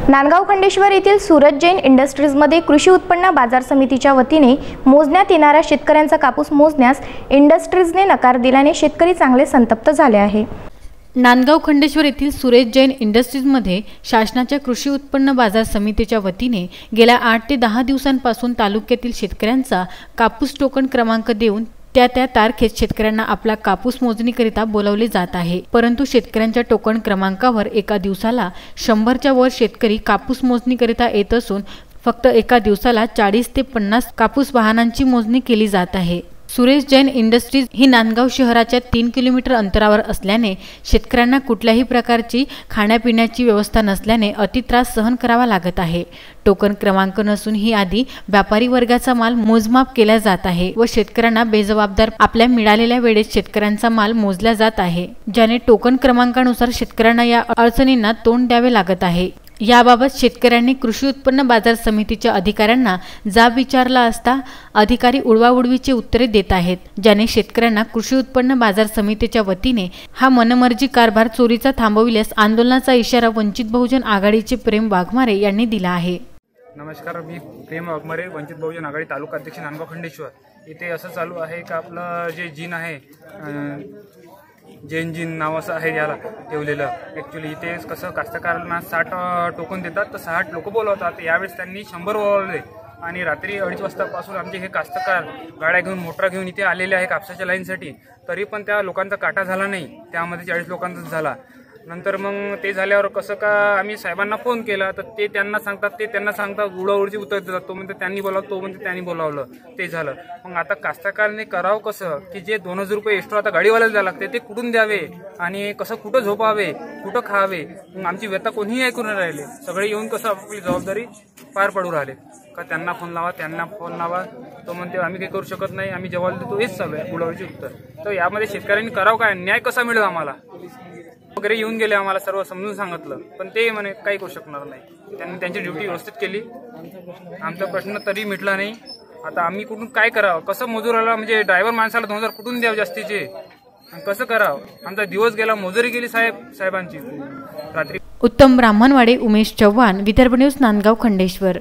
नांदगाव खंडेश्वर येथील सूरज जैन इंडस्ट्रीजमध्ये कृषी उत्पन्न बाजार समितीच्या वतीने मोजण्यात येणाऱ्या शेतकऱ्यांचा कापूस मोजण्यास इंडस्ट्रीजने नकार दिल्याने शेतकरी चांगले संतप्त झाले आहे। नांदगाव खंडेश्वर येथील सूरज जैन इंडस्ट्रीजमध्ये शासनाच्या कृषी उत्पन्न बाजार समितीच्या वतीने गेल्या 8 ते 10 दिवसांपासून तालुक्यातील शेतकऱ्यांचा कापूस टोकन क्रमांक देऊन त्या तारखेत शेतकऱ्यांना आपला कापूस मोजणीकरिता बोलावले जात आहे। परंतु शेतकऱ्यांच्या टोकन क्रमांकावर एका दिवसाला 100च्या वर शेतकरी कापूस मोजणीकरिता येत असून फक्त एका दिवसाला 40 ते 50 कापूस वाहनांची मोजणी केली जात आहे। सूरज जैन इंडस्ट्रीज ही नांदगाव शहराच्या 3 किलोमीटर अंतरावर असल्याने शेतकऱ्यांना कुठल्याही प्रकारची खाण्यापिण्याची व्यवस्था नसल्याने अति त्रास सहन करावा लागत आहे। टोकन क्रमांक नसून ही आधी व्यापारी वर्गाचा माल मोजमाप केला जात आहे व शेतकऱ्यांना बेजबाबदार आपल्या मिळालेल्या वेळेत शेतकऱ्यांचा माल मोजला जात आहे, ज्याने टोकन क्रमांकानुसार शेतकऱ्यांना या अडचणींना तोंड द्यावे लागत आहे। याबाबत शेतकऱ्यांनी कृषी उत्पन्न बाजार समितीच्या अधिकाऱ्यांना जाब विचारला असता अधिकारी उडवाउडवीची उत्तरे देत आहेत, ज्याने शेतकऱ्यांना कृषी उत्पन्न बाजार समितीच्या वतीने हा मनमर्जी कारभार चोरीचा थांबविल्यास आंदोलनाचा इशारा वंचित बहुजन आघाडीचे प्रेम वाघमारे यांनी दिला आहे। नमस्कार, मी प्रेम वाघमारे, वंचित बहुजन आघाडी तालुका अध्यक्ष नांदगाव खंडेश्वर। इथे असं चालू आहे का आपलं जे जीन आहे जैन जीन नाव असं आहे याला ठेवलेलं। ॲक्च्युली इथे कसं कास्तकारांना 60 टोकन देतात तर 60 लोक बोलवतात। यावेळेस त्यांनी 100 बोलवले आणि रात्री 2:30 वाजतापासून आमचे हे कास्तकार गाड्या घेऊन मोटर घेऊन इथे आलेले आहे कापसाच्या लाईनसाठी, तरी पण त्या लोकांचा काटा झाला नाही। त्यामध्ये 40 लोकांचाच झाला। नंतर मग ते झाल्यावर कसं का आम्ही साहेबांना फोन केला तर ते त्यांना सांगतात उडवाउडची उत्तर देतात। तो म्हणते त्यांनी बोलावलं, तो म्हणते त्यांनी बोलावलं, ते झालं। मग आता कास्तकारने करावं कसं की जे 2000 रुपये एक्स्ट्रा आता गाडीवाल्याला द्यावं लागते ते कुठून द्यावे आणि कसं कुठं झोपावे कुठं खावे। मग आमची व्यथा कोणीही ऐकून नाही राहिले। सगळे येऊन कसं आपली जबाबदारी पार पडू राहिले का त्यांना फोन लावा, तो म्हणते आम्ही काही करू शकत नाही, आम्ही जवाब देतो, हेच चालू आहे उडवाउडीचे उत्तर। तर यामध्ये शेतकऱ्यांनी करावं काय, न्याय कसा मिळेल आम्हाला वगैरे येऊन गेले, आम्हाला सर्व समजून सांगितलं, पण ते म्हणे काही करू शकणार नाही। त्यांनी त्यांची ड्युटी व्यवस्थित केली, आमचा प्रश्न तरी मिटला नाही। आता आम्ही कुठून काय करावं, कसं मजुराला म्हणजे ड्रायव्हर माणसाला 2000 कुठून द्यावं जास्तीचे, कसं करावं। आमचा दिवस गेला, मजुरी गेली साहेबांची रात्री। उत्तम ब्राह्मणवाडे, उमेश चव्हाण, विदर्भ न्यूज, नांदगाव खंडेश्वर।